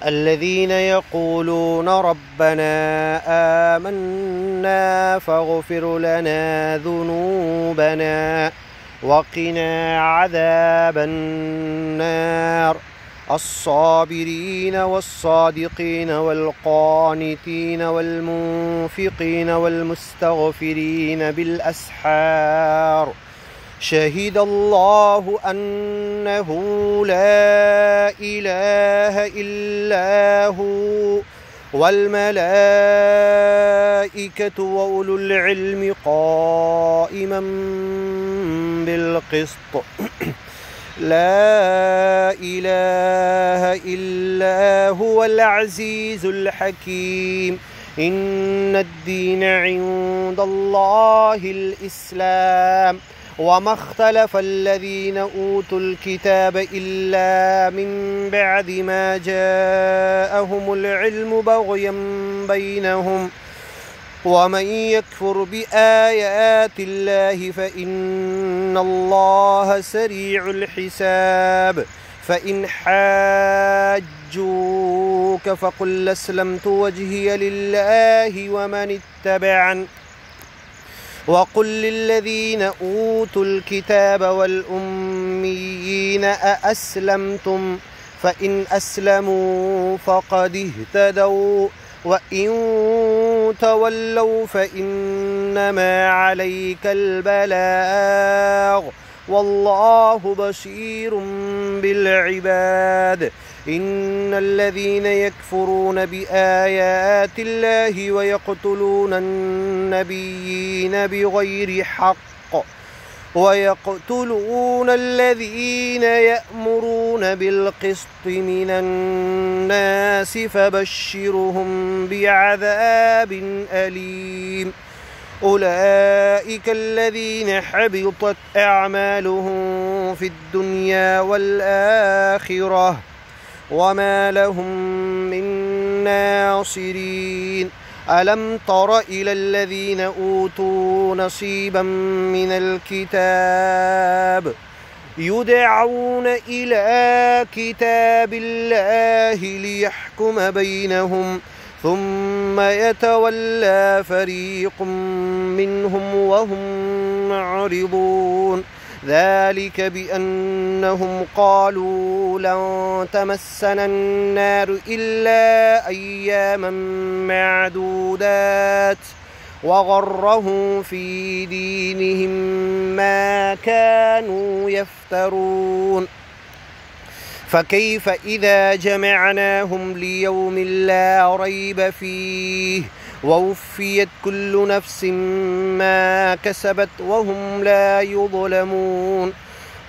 الذين يقولون ربنا آمنا فاغفر لنا ذنوبنا وقنا عذاب النار الصابرين والصادقين والقانتين والمنفقين والمستغفرين بالأسحار شهد الله أنه لا إله إلا هو والملائكة وأولو العلم قائما بالقسط لا إله إلا هو العزيز الحكيم إن الدين عند الله الإسلام وما اختلف الذين أوتوا الكتاب إلا من بعد ما جاءهم العلم بغيا بينهم ومن يكفر بآيات الله فإن الله سريع الحساب فإن حاجوك فقل أسلمت وجهي لله ومن اتبعني وقل للذين أوتوا الكتاب والأميين أأسلمتم فإن أسلموا فقد اهتدوا وإن تولوا فإنما عليك البلاغ والله بصير بالعباد إن الذين يكفرون بآيات الله ويقتلون النبيين بغير حق ويقتلون الذين يأمرون بالقسط من الناس فبشرهم بعذاب أليم أولئك الذين حبطت أعمالهم في الدنيا والآخرة وما لهم من ناصرين ألم تر إلى الذين أوتوا نصيبا من الكتاب يدعون إلى كتاب الله ليحكم بينهم ثم يتولى فريق منهم وهم معرضون ذلك بأنهم قالوا لن تمسنا النار إلا أياما معدودات وغرهم في دينهم ما كانوا يفترون فكيف إذا جمعناهم ليوم لا ريب فيه ووفيت كل نفس ما كسبت وهم لا يظلمون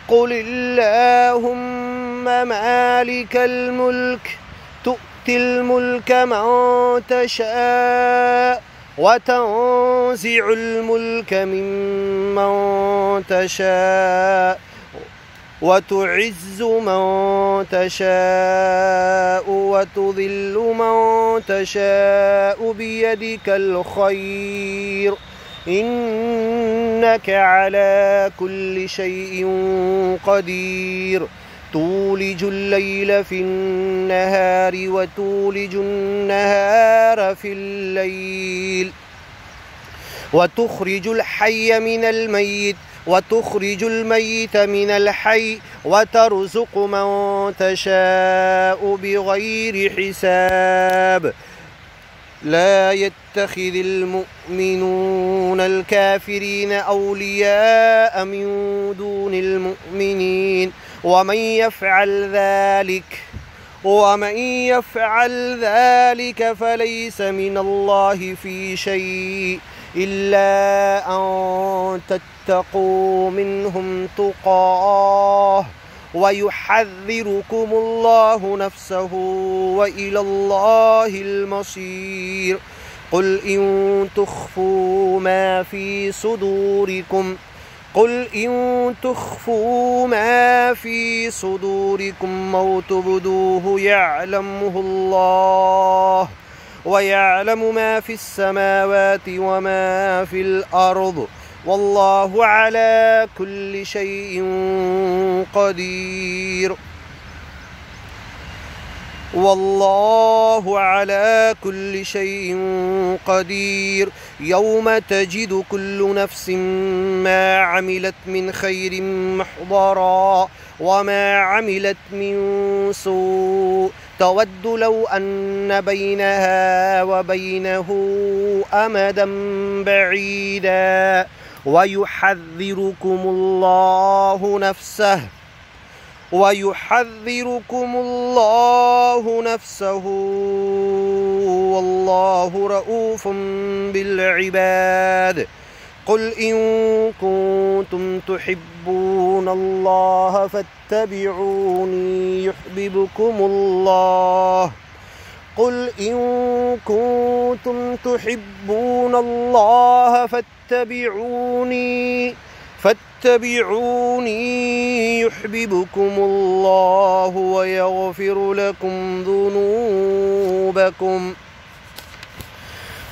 قل اللهم مالك الملك تؤتي الملك من تشاء وتنزع الملك ممن تشاء وتعز من تشاء وتذل من تشاء بيدك الخير إنك على كل شيء قدير تولج الليل في النهار وتولج النهار في الليل وتخرج الحي من الميت وتخرج الميت من الحي وترزق من تشاء بغير حساب لا يتخذ المؤمنون الكافرين أولياء من دون المؤمنين ومن يفعل ذلك فليس من الله في شيء إلا أن تتقوا منهم تقاه ويحذركم الله نفسه وإلى الله المصير قل إن تخفوا ما في صدوركم أو تبدوه يعلمه الله ويعلم ما في السماوات وما في الأرض والله على كل شيء قدير والله على كل شيء قدير. يوم تجد كل نفس ما عملت من خير محضرا وما عملت من سوء تود لو أن بينها وبينه أمدا بعيدا ويحذركم الله نفسه والله رؤوف بالعباد. قل إن كنتم تحبون الله فاتبعوني يحببكم الله. قل إن كنتم تحبون الله فاتبعوني يحببكم الله ويغفر لكم ذنوبكم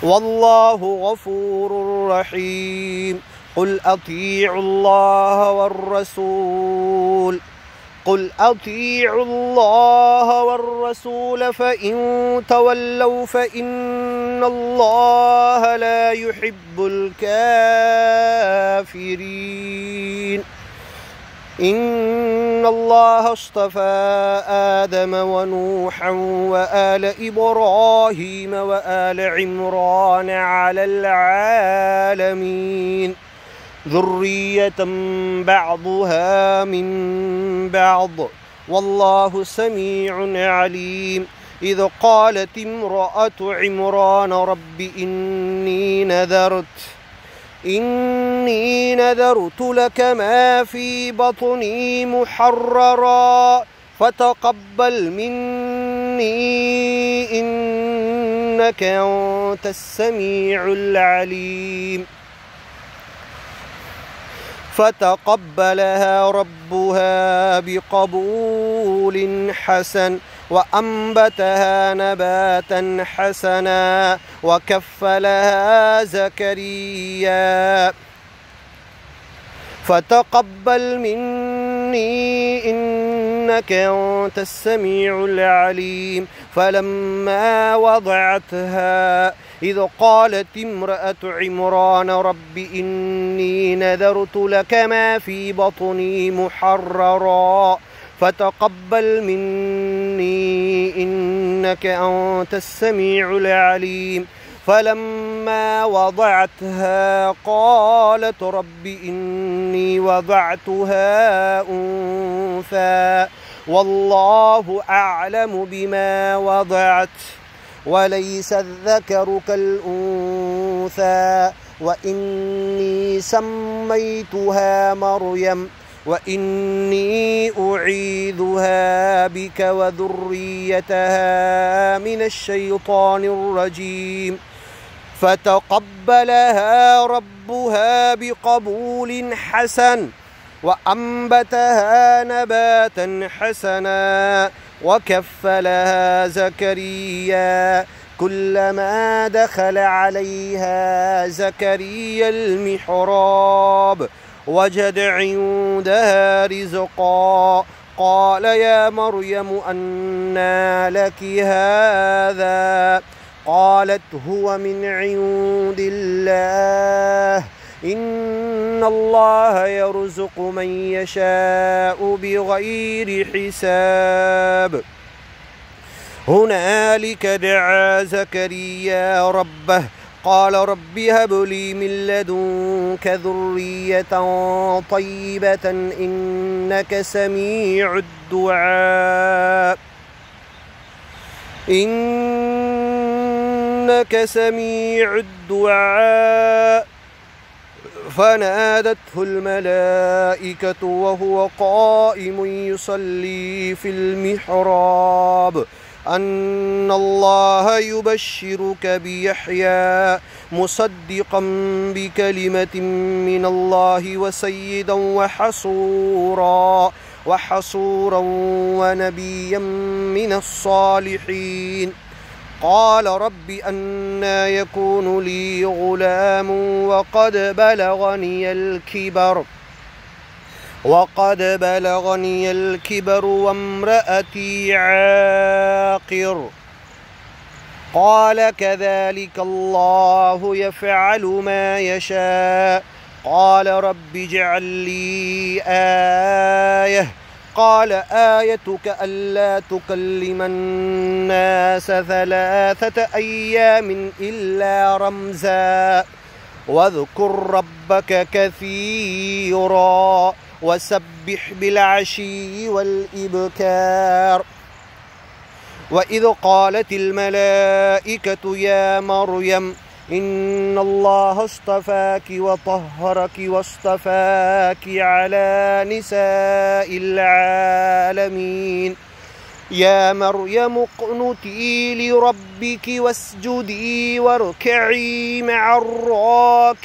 والله غفور رحيم. قل أطيعوا الله والرسول فإن تولوا فإن الله لا يحب الكافرين. إن الله اصطفى آدم ونوحا وآل إبراهيم وآل عمران على العالمين ذرية بعضها من بعض والله سميع عليم. إذ قالت امرأة عمران رب إني نذرت لك ما في بطني محررا فتقبل مني إنك أنت السميع العليم. فتقبلها ربها بقبول حسن وأنبتها نباتا حسنا وكفلها زكريا فتقبل مني إنك أنت السميع العليم. فلما وضعتها إذ قالت امرأة عمران رب إني نذرت لك ما في بطني محررا فتقبل مني إنك أنت السميع العليم. فلما وضعتها قالت رب إني وضعتها أنثى والله أعلم بما وضعت وليس الذكر كالأنثى وإني سميتها مريم وإني أعيذها بك وذريتها من الشيطان الرجيم. فتقبلها ربها بقبول حسن وأنبتها نباتا حسنا وكفلها زكريا كلما دخل عليها زكريا المحراب وجد عندها رزقا قال يا مريم أنى لك هذا قالت هو من عند الله إن الله يرزق من يشاء بغير حساب. هنالك دعا زكريا ربه قال رب هب لي من لدنك ذرية طيبة إنك سميع الدعاء فنادته الملائكة وهو قائم يصلي في المحراب أن الله يبشرك بيحيى مصدقا بكلمة من الله وسيدا وحصورا ونبيا من الصالحين. قال رب أنى يكون لي غلام وقد بلغني الكبر وقد بلغني الكبر وامرأتي عاقر. قال كذلك الله يفعل ما يشاء. قال رب اجعل لي آية. قال آيتك ألا تكلم الناس 3 أيام إلا رمزا واذكر ربك كثيرا وسبح بالعشي والإبكار. وإذ قالت الملائكة يا مريم إن الله اصطفاك وطهرك واصطفاك على نساء العالمين. يا مريم اقنتي لربك واسجدي واركعي مع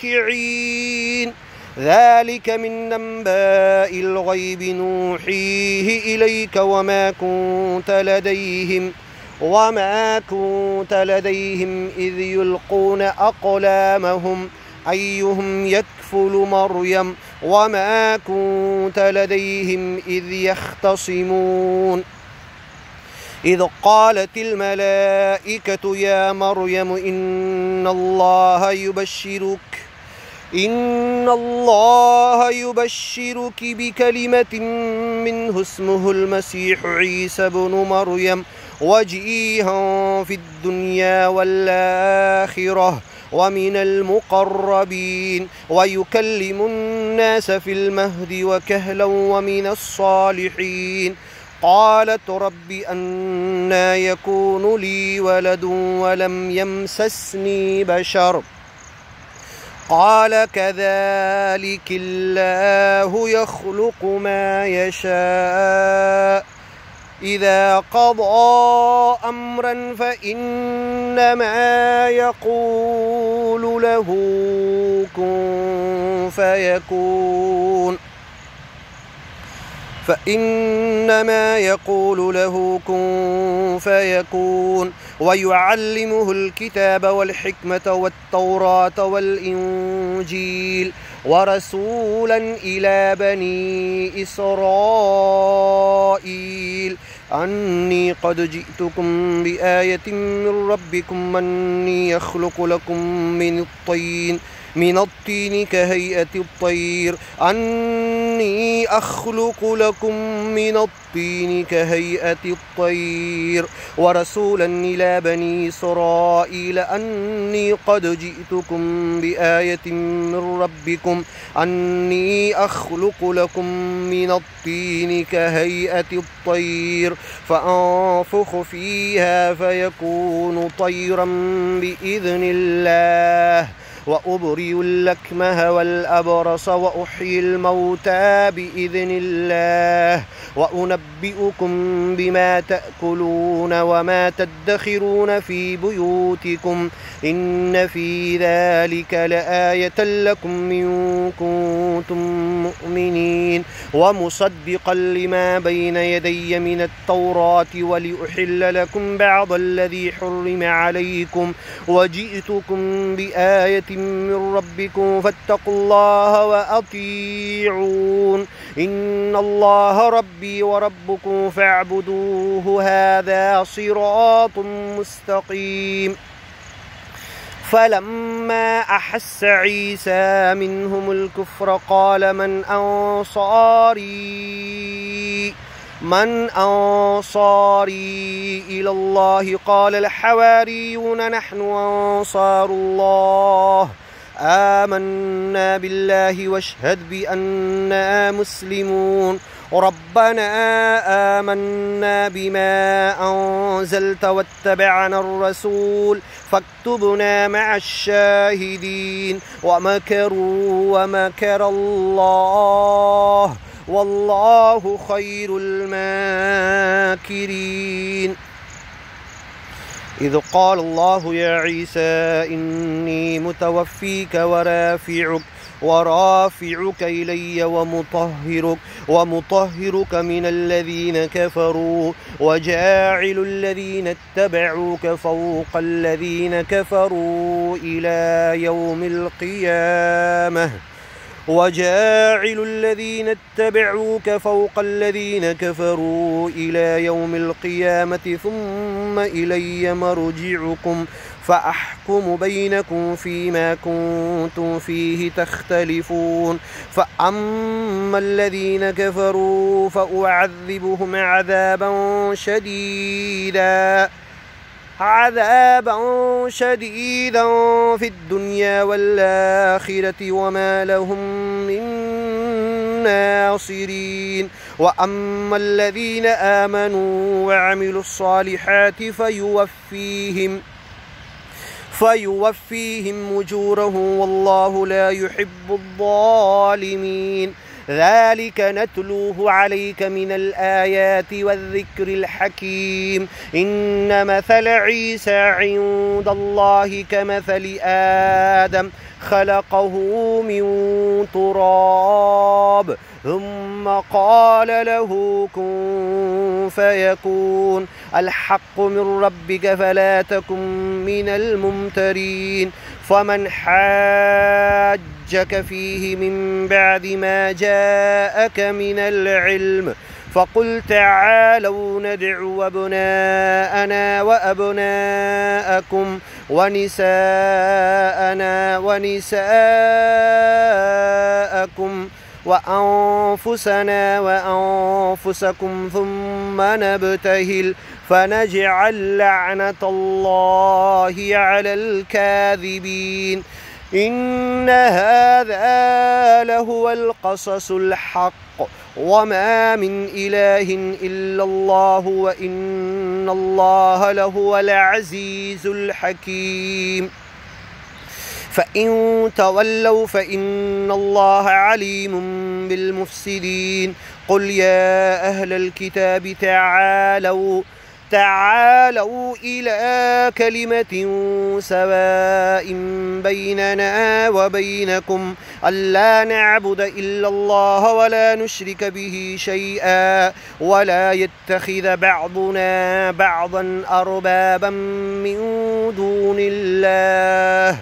الراكعين. ذلك من أنباء الغيب نوحيه إليك وما كنت لديهم إذ يلقون أقلامهم أيهم يكفل مريم وما كنت لديهم إذ يختصمون. إذ قالت الملائكة يا مريم إن الله يبشرك بكلمة منه اسمه المسيح عيسى بن مريم وجيها في الدنيا والآخرة ومن المقربين ويكلم الناس في المهد وكهلا ومن الصالحين. قالت رب أنى يكون لي ولد ولم يمسسني بشر. قال كذلك الله يخلق ما يشاء إذا قضى أمرا فإنما يقول له كن فيكون. ويعلمه الكتاب والحكمة والتوراة والإنجيل ورسولا إلى بني إسرائيل أني قد جئتكم بآية من ربكم أني أخلق لكم من الطين كهيئة الطير ورسولا إلى بني إسرائيل أني قد جئتكم بآية من ربكم أني أخلق لكم من الطين كهيئة الطير فأنفخ فيها فيكون طيرا بإذن الله وأبرئ الأكمه والأبرص وأحيي الموتى بإذن الله وأنبئكم بما تأكلون وما تدخرون في بيوتكم إن في ذلك لآية لكم إن كنتم مؤمنين ومصدقا لما بين يدي من التوراة ولأحل لكم بعض الذي حرم عليكم وجئتكم بآية من ربكم فاتقوا الله وأطيعون إن الله ربي وربكم فاعبدوه هذا صراط مستقيم. فلما أحس عيسى منهم الكفر قال من أنصاري إلى الله قال الحواريون نحن أنصار الله آمنا بالله واشهد بأننا مسلمون ربنا آمنا بما أنزلت واتبعنا الرسول فاكتبنا مع الشاهدين ومكروا ومكر الله والله خير الماكرين. إذ قال الله يا عيسى إني متوفيك ورافعك إلي ومطهرك من الذين كفروا وجاعل الذين اتبعوك فوق الذين كفروا إلى يوم القيامة وجاعل الذين اتبعوك فوق الذين كفروا إلى يوم القيامة ثم إلي مرجعكم فأحكم بينكم فيما كنتم فيه تختلفون فأما الذين كفروا فأعذبهم عذابا شديدا في الدنيا والآخرة وما لهم من ناصرين وأما الذين آمنوا وعملوا الصالحات فيوفيهم أجورهم والله لا يحب الظالمين ذلك نتلوه عليك من الآيات والذكر الحكيم إن مثل عيسى عند الله كمثل آدم خلقه من تراب ثم قال له كن فيكون الحق من ربك فلا تكن من الممترين فمن حاجك فيه من بعد ما جاءك من العلم فقل تعالوا ندع أبناءنا وأبناءكم ونساءنا ونساءكم وأنفسنا وأنفسكم ثم نبتهل فنجعل لعنة الله على الكاذبين إن هذا لهو القصص الحق وما من إله إلا الله وإن الله لهو العزيز الحكيم فإن تولوا فإن الله عليم بالمفسدين قل يا أهل الكتاب تعالوا إلى كلمة سواء بيننا وبينكم ألا نعبد إلا الله ولا نشرك به شيئا ولا يتخذ بعضنا بعضا أربابا من دون الله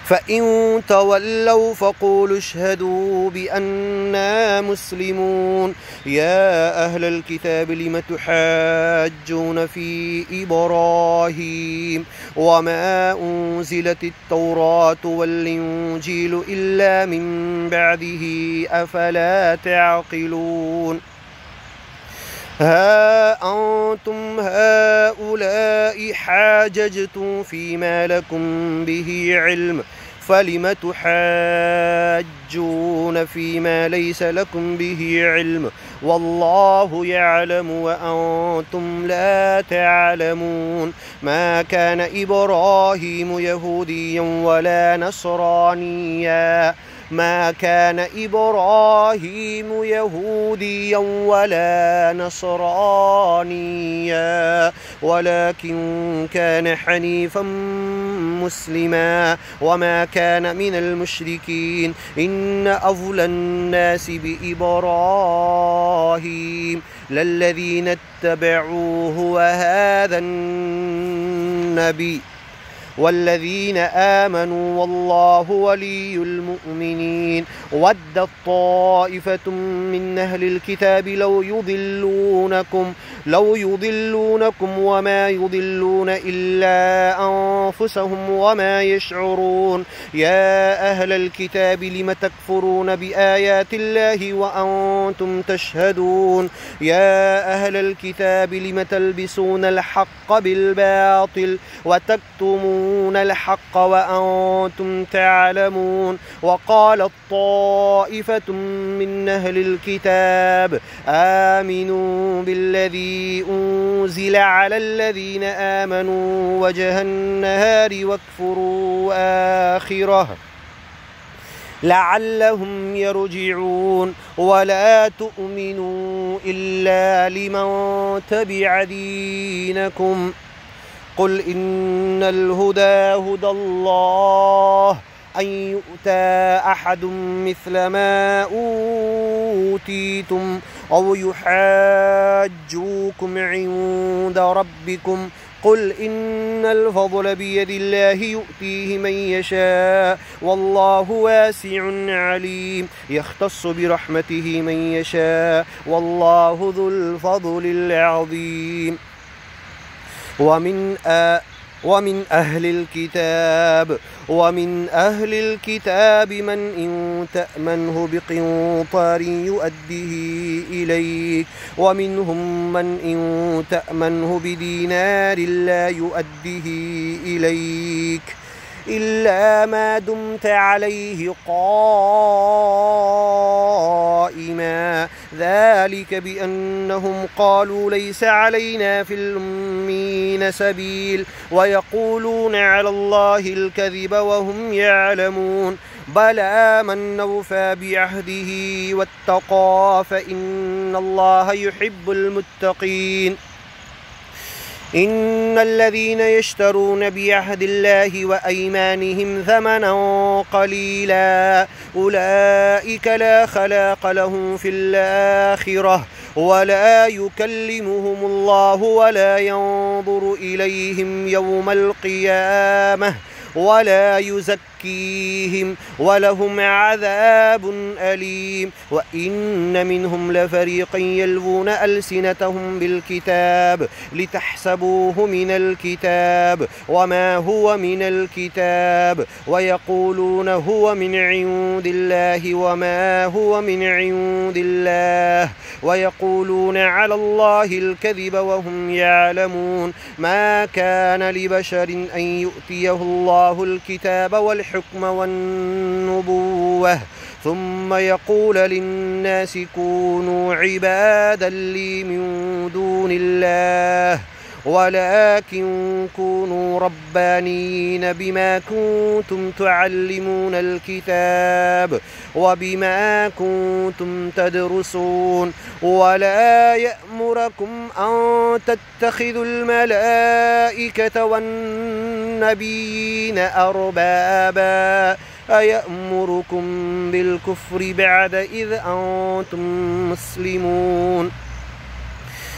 فإن تولوا فقولوا اشهدوا بأننا مسلمون يا أهل الكتاب لم تحاجون في إبراهيم وما أنزلت التوراة والإنجيل إلا من بعده أفلا تعقلون ها أنتم هؤلاء حاججتم فيما لكم به علم فلم تحاجون فيما ليس لكم به علم والله يعلم وأنتم لا تعلمون ما كان إبراهيم يهوديا ولا نصرانيا ما كان إبراهيم يهوديا ولا نصرانيا ولكن كان حنيفا مسلما وما كان من المشركين إن أولى الناس بإبراهيم للذين اتبعوه وهذا النبي والذين آمنوا والله ولي المؤمنين ودت طائفة من أهل الكتاب لو يضلونكم وما يضلون إلا أنفسهم وما يشعرون يا أهل الكتاب لم تكفرون بآيات الله وأنتم تشهدون يا أهل الكتاب لم تلبسون الحق بالباطل وتكتمون الحق وأنتم تعلمون وقالت طائفة من أهل الكتاب آمنوا بالذي أنزل على الذين آمنوا وجه النهار واكفروا آخره لعلهم يرجعون ولا تؤمنوا إلا لمن تبع دينكم قل إن الهدى هدى الله أن يؤتى أحد مثل ما أوتيتم أو يحاجوكم عند ربكم قل إن الفضل بيد الله يؤتيه من يشاء والله واسع عليم يختص برحمته من يشاء والله ذو الفضل العظيم ومن أهل الكتاب من إن تأمنه بقنطار يؤديه إليك ومنهم من إن تأمنه بدينار لا يؤديه إليك إلا ما دمت عليه قائما ذلك بأنهم قالوا ليس علينا في الأمين سبيل ويقولون على الله الكذب وهم يعلمون بلى من أوفى بعهده واتقى فإن الله يحب المتقين إن الذين يشترون بعهد الله وأيمانهم ثمنا قليلا أولئك لا خلاق لهم في الآخرة ولا يكلمهم الله ولا ينظر إليهم يوم القيامة ولا يزكيهم ولهم عذاب أليم وإن منهم لفريقا يلوون ألسنتهم بالكتاب لتحسبوه من الكتاب وما هو من الكتاب ويقولون هو من عند الله وما هو من عند الله ويقولون على الله الكذب وهم يعلمون ما كان لبشر أن يؤتيه الله الكتاب والحكم والنبوة ثم يقول للناس كونوا عبادا لي من دون الله ولكن كونوا ربانيين بما كنتم تعلمون الكتاب وبما كنتم تدرسون ولا يأمركم أن تتخذوا الملائكة والنبيين أربابا أيأمركم بالكفر بعد إذ أنتم مسلمون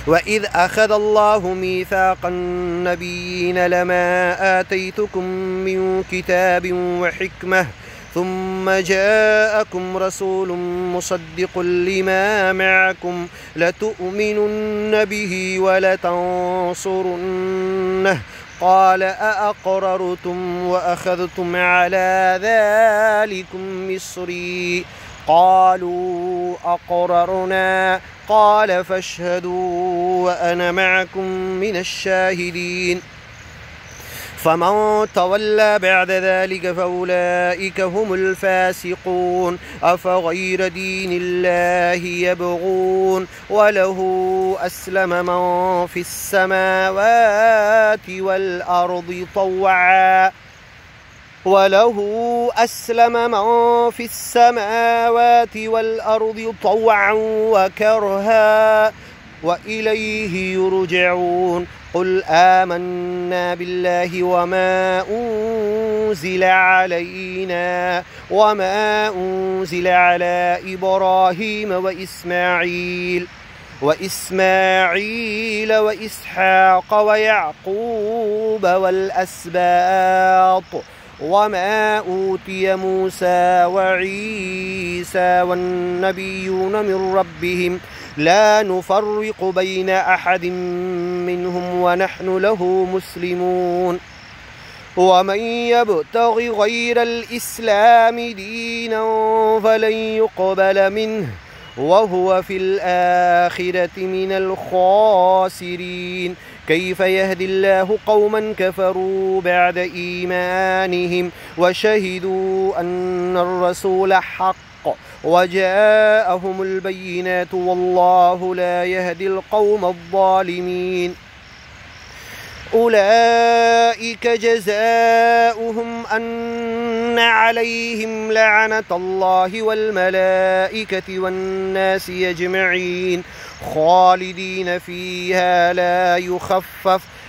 وإذ أخذ الله ميثاق النبيين لما آتيتكم من كتاب وحكمة ثم جاءكم رسول مصدق لما معكم لتؤمنن به ولتنصرنه قال أأقررتم وأخذتم على ذلكم مصري قالوا أقررنا قال فاشهدوا وأنا معكم من الشاهدين فمن تولى بعد ذلك فأولئك هم الفاسقون أفغير دين الله يبغون وله أسلم من في السماوات والأرض طوعا وكرها وإليه يرجعون قل آمنا بالله وما أنزل علينا وما أنزل على إبراهيم وإسماعيل وإسحاق ويعقوب والأسباط وما أوتي موسى وعيسى والنبيون من ربهم لا نفرق بين أحد منهم ونحن له مسلمون ومن يبتغ غير الإسلام دينا فلن يقبل منه وهو في الآخرة من الخاسرين كيف يهدي الله قوما كفروا بعد إيمانهم وشهدوا أن الرسول حق وجاءهم البينات والله لا يهدي القوم الظالمين أولئك جزاؤهم أن عليهم لعنة الله والملائكة والناس أجمعين خالدين فيها لا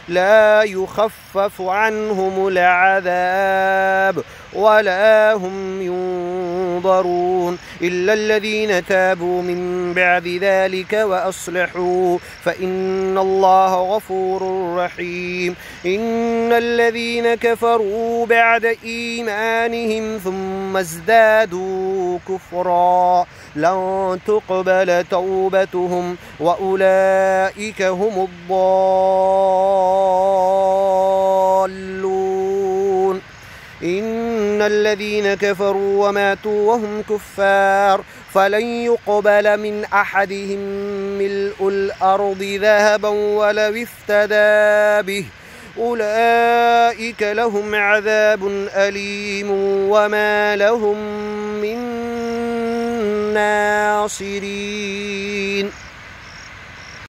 لا يخفف عنهم العذاب ولا هم ينظرون إلا الذين تابوا من بعد ذلك وأصلحوا فإن الله غفور رحيم. إن الذين كفروا بعد إيمانهم ثم ازدادوا كفرا لن تقبل توبتهم وأولئك هم الضالون. إن الذين كفروا وماتوا وهم كفار فلن يقبل من أحدهم ملء الأرض ذهبا ولو افتدى به أولئك لهم عذاب أليم وما لهم من ناصرين.